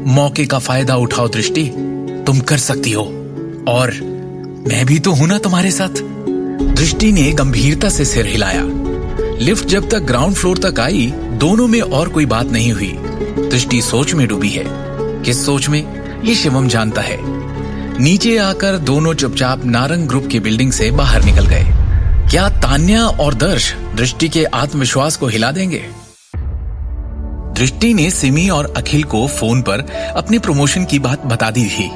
मौके का फायदा उठाओ दृष्टि, तुम कर सकती हो, और मैं भी तो हूं ना तुम्हारे साथ। दृष्टि ने गंभीरता से सिर हिलाया। लिफ्ट जब तक ग्राउंड फ्लोर तक आई, दोनों में और कोई बात नहीं हुई। दृष्टि सोच में डूबी है। किस सोच में, ये शिवम जानता है। नीचे आकर दोनों चुपचाप नारंग ग्रुप की बिल्डिंग से बाहर निकल गए। क्या तान्या और दर्श दृष्टि के आत्मविश्वास को हिला देंगे? दृष्टि ने सिमी और अखिल को फोन पर अपने प्रमोशन की बात बता दी थी।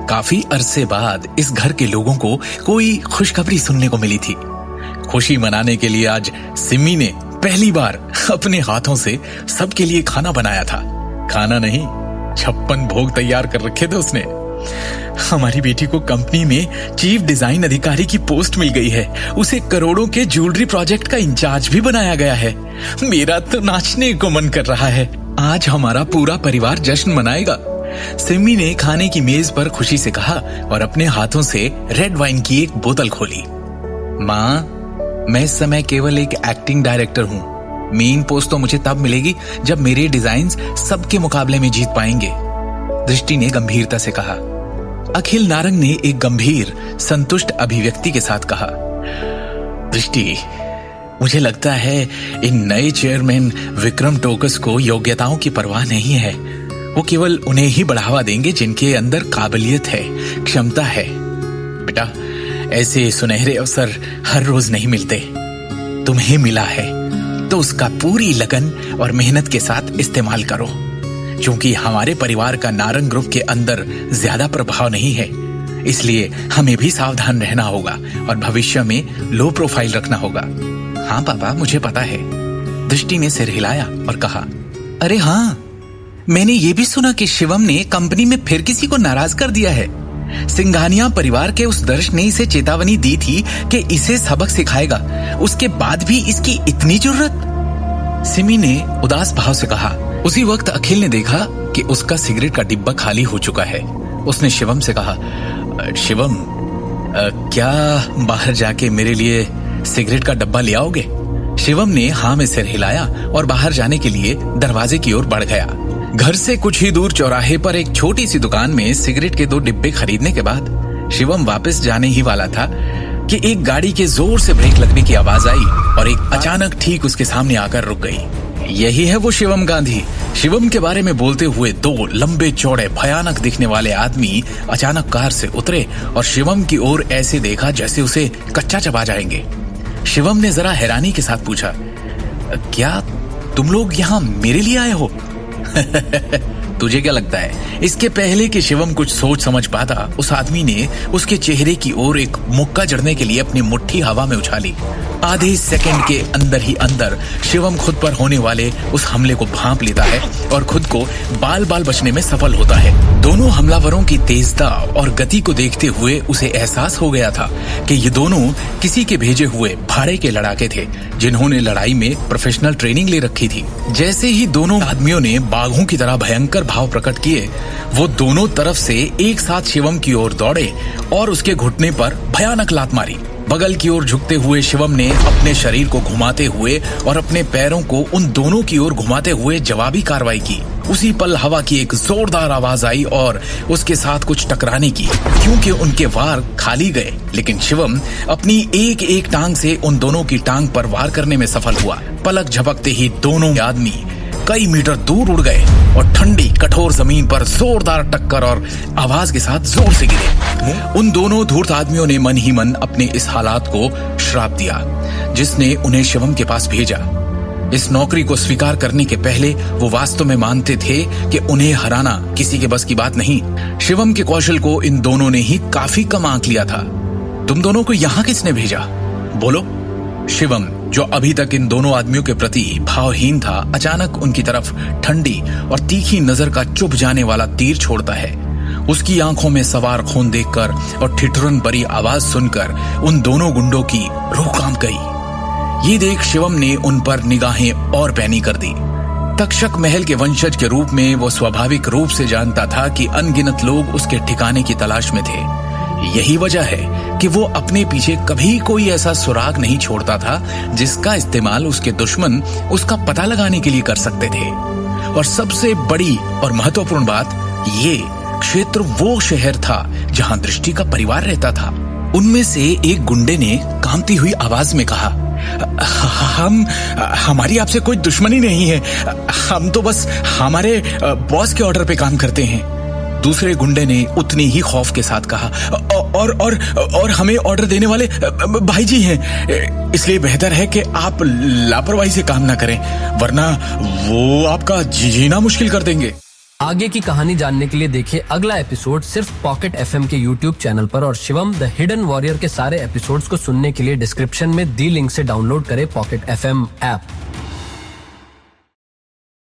काफी अरसे बाद इस घर के लोगों को कोई खुशखबरी सुनने को मिली थी। खुशी मनाने के लिए आज सिमी ने पहली बार अपने हाथों से सबके लिए खाना बनाया था। खाना नहीं, 56 भोग तैयार कर रखे थे उसने। हमारी बेटी को कंपनी में चीफ डिजाइन अधिकारी की पोस्ट मिल गई है। उसे करोड़ों के ज्वेलरी प्रोजेक्ट का इंचार्ज भी बनाया गया है। मेरा तो नाचने को मन कर रहा है। आज हमारा पूरा परिवार जश्न मनाएगा। सिमी ने खाने की मेज पर खुशी से कहा और अपने हाथों से रेड वाइन की एक बोतल खोली। माँ, मैं इस समय केवल एक एक्टिंग डायरेक्टर हूँ। मेन पोस्ट तो मुझे तब मिलेगी जब मेरे डिजाइन्स सबके मुकाबले में जीत पाएंगे, दृष्टि ने गंभीरता से कहा। अखिल नारंग ने एक गंभीर संतुष्ट अभिव्यक्ति के साथ कहा, दृष्टि, मुझे लगता है इन नए चेयरमैन विक्रम टोकस को योग्यताओं की परवाह नहीं है। वो केवल उन्हें ही बढ़ावा देंगे जिनके अंदर काबिलियत है, क्षमता है। बेटा, ऐसे सुनहरे अवसर हर रोज नहीं मिलते। तुम्हें मिला है तो उसका पूरी लगन और मेहनत के साथ इस्तेमाल करो। क्योंकि हमारे परिवार का नारंग ग्रुप के अंदर ज्यादा प्रभाव नहीं है, इसलिए हमें भी सावधान रहना होगा और भविष्य में लो प्रोफाइल रखना होगा। हाँ पापा, मुझे पता है, दृष्टि ने सिर हिलाया और कहा। अरे हाँ, मैंने ये भी सुना कि शिवम ने कंपनी में फिर किसी को नाराज कर दिया है। सिंघानिया परिवार के उस दर्श ने इसे चेतावनी दी थी कि इसे सबक सिखाएगा, उसके बाद भी इसकी इतनी जरूरत? सिमी ने उदास भाव से कहा। उसी वक्त अखिल ने देखा कि उसका सिगरेट का डिब्बा खाली हो चुका है। उसने शिवम से कहा, शिवम, क्या बाहर जाके मेरे लिए सिगरेट का डब्बा ले आओगे? शिवम ने हाँ में सिर हिलाया और बाहर जाने के लिए दरवाजे की ओर बढ़ गया। घर से कुछ ही दूर चौराहे पर एक छोटी सी दुकान में सिगरेट के 2 डिब्बे खरीदने के बाद शिवम वापस जाने ही वाला था कि एक गाड़ी के जोर से ब्रेक लगने की आवाज आई और एक अचानक ठीक उसके सामने आकर रुक गई। यही है वो शिवम गांधी। शिवम के बारे में बोलते हुए 2 लंबे चौड़े भयानक दिखने वाले आदमी अचानक कार से उतरे और शिवम की ओर ऐसे देखा जैसे उसे कच्चा चबा जाएंगे। शिवम ने जरा हैरानी के साथ पूछा, क्या तुम लोग यहाँ मेरे लिए आए हो? तुझे क्या लगता है? इसके पहले कि शिवम कुछ सोच समझ पाता, उस आदमी ने उसके चेहरे की ओर एक मुक्का जड़ने के लिए अपनी मुट्ठी हवा में उछाली। आधे सेकंड के अंदर ही अंदर शिवम खुद पर होने वाले उस हमले को भांप लेता है और खुद को बाल बाल बचने में सफल होता है। दोनों हमलावरों की तेजता और गति को देखते हुए उसे एहसास हो गया था कि ये दोनों किसी के भेजे हुए भाड़े के लड़ाके थे, जिन्होंने लड़ाई में प्रोफेशनल ट्रेनिंग ले रखी थी। जैसे ही दोनों आदमियों ने बाघों की तरह भयंकर भाव प्रकट किए, वो दोनों तरफ से एक साथ शिवम की ओर दौड़े और उसके घुटने पर भयानक लात मारी। बगल की ओर झुकते हुए शिवम ने अपने शरीर को घुमाते हुए और अपने पैरों को उन दोनों की ओर घुमाते हुए जवाबी कार्रवाई की। उसी पल हवा की एक जोरदार आवाज आई और उसके साथ कुछ टकराने की, क्योंकि उनके वार खाली गए, लेकिन शिवम अपनी एक एक टांग से उन दोनों की टांग पर वार करने में सफल हुआ। पलक झपकते ही दोनों आदमी कई मीटर दूर उड़ गए और ठंडी कठोर जमीन पर जोरदार टक्कर और आवाज के साथ जोर से गिरे। उन दोनों धूर्त आदमियों ने मन ही मन अपने इस हालात को श्राप दिया जिसने उन्हें शिवम के पास भेजा। इस नौकरी को स्वीकार करने के पहले वो वास्तव में मानते थे कि उन्हें हराना किसी के बस की बात नहीं। शिवम के कौशल को इन दोनों ने ही काफी कम आंक लिया था। तुम दोनों को यहाँ किसने भेजा? बोलो। शिवम, जो अभी तक इन दोनों आदमियों के प्रति भावहीन था, अचानक उनकी तरफ ठंडी और तीखी नजर का चुभ जाने वाला तीर छोड़ता है। उसकी आंखों में सवार खून देखकर और ठिठुरन भरी आवाज सुनकर उन दोनों गुंडों की रूह कांप गई। ये देख शिवम ने उन पर निगाहें और पैनी कर दी। तक्षक महल के वंशज के रूप में वो स्वाभाविक रूप से जानता था कि अनगिनत लोग उसके ठिकाने की तलाश में थे। यही वजह है कि वो अपने पीछे कभी कोई ऐसा सुराग नहीं छोड़ता था जिसका इस्तेमाल उसके दुश्मन उसका पता लगाने के लिए कर सकते थे। और सबसे बड़ी और महत्वपूर्ण बात, ये क्षेत्र वो शहर था जहां दृष्टि का परिवार रहता था। उनमें से एक गुंडे ने कांपती हुई आवाज में कहा, हमारी आपसे कोई दुश्मनी नहीं है, हम तो बस हमारे बॉस के ऑर्डर पे काम करते हैं। दूसरे गुंडे ने उतनी ही खौफ के साथ कहा, और हमें ऑर्डर देने वाले भाई जी हैं, इसलिए बेहतर है कि आप लापरवाही से काम ना करें, वरना वो आपका जीना मुश्किल कर देंगे। आगे की कहानी जानने के लिए देखिए अगला एपिसोड सिर्फ पॉकेट एफएम के यूट्यूब चैनल पर, और शिवम द हिडन वॉरियर के सारे एपिसोड्स को सुनने के लिए डिस्क्रिप्शन में दी लिंक से डाउनलोड करें पॉकेट एफएम ऐप।